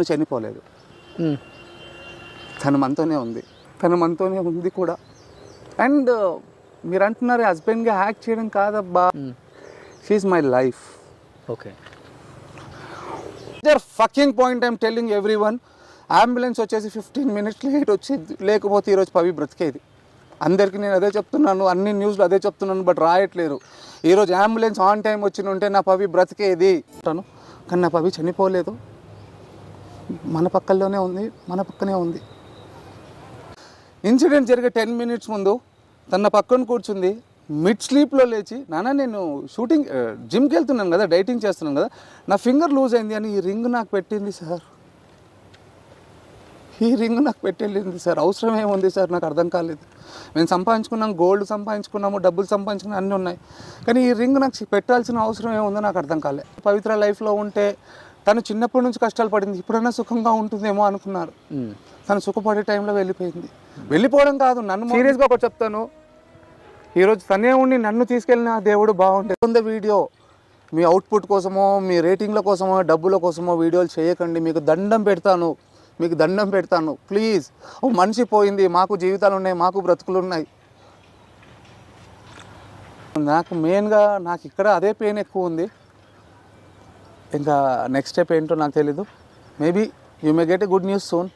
తను చనిపోలేదు, తను మనతోనే ఉంది కూడా. అండ్ మీరు అంటున్నారు హస్బెండ్గా యాక్ట్ చేయడం కాదబ్బా, she's my life. Okay, that fucking point I'm telling everyone. Ambulance వచ్చేసి 15 minutes లేట్ వచ్చేది, లేకపోతే ఈరోజు పవి బ్రతికేది. అందరికీ నేను అదే చెప్తున్నాను, అన్ని న్యూస్లో అదే చెప్తున్నాను, బట్ రాయట్లేరు. ఈరోజు అంబులెన్స్ ఆన్ టైం వచ్చి ఉంటే నా పవి బ్రతికేది అంటాను, కానీ నా పవి చనిపోలేదు, మన పక్కనే ఉంది. ఇన్సిడెంట్ జరిగే 10 minutes ముందు తన పక్కన కూర్చుంది, మిడ్ స్లీప్లో లేచి, నాన్న నేను షూటింగ్ జిమ్కి వెళ్తున్నాను కదా, డైటింగ్ చేస్తున్నాను కదా, నా ఫింగర్ లూజ్ అయింది అని ఈ రింగ్ నాకు పెట్టింది సార్. అవసరం ఏముంది సార్, నాకు అర్థం కాలేదు. మేము సంపాదించుకున్నాం, గోల్డ్ సంపాదించుకున్నాము, డబ్బులు సంపాదించుకున్నాం, అన్నీ ఉన్నాయి, కానీ ఈ రింగ్ నాకు పెట్టాల్సిన అవసరం ఏముందో నాకు అర్థం కాలేదు. పవిత్ర లైఫ్లో ఉంటే తను చిన్నప్పటి నుంచి కష్టాలు పడింది, ఇప్పుడైనా సుఖంగా ఉంటుందేమో అనుకున్నారు. తను సుఖపడే టైంలో వెళ్ళిపోవడం కాదు, నన్ను సీరియస్గా ఒకటి చెప్తాను, ఈరోజు తనే ఉండి నన్ను తీసుకెళ్ళిన దేవుడు బాగుంటుంది. వీడియో మీ అవుట్పుట్ కోసమో, మీ రేటింగ్ల కోసమో, డబ్బుల కోసమో వీడియోలు చేయకండి. మీకు దండం పెడతాను ప్లీజ్. ఓ మనిషి పోయింది, మాకు జీవితాలు ఉన్నాయి, మాకు బ్రతుకులు ఉన్నాయి. నాకు మెయిన్గా ఇక్కడ అదే పెయిన్ ఎక్కువ ఉంది. ఇంకా నెక్స్ట్ స్టెప్ ఏంటో నాకు తెలీదు. Maybe you may get a good news soon.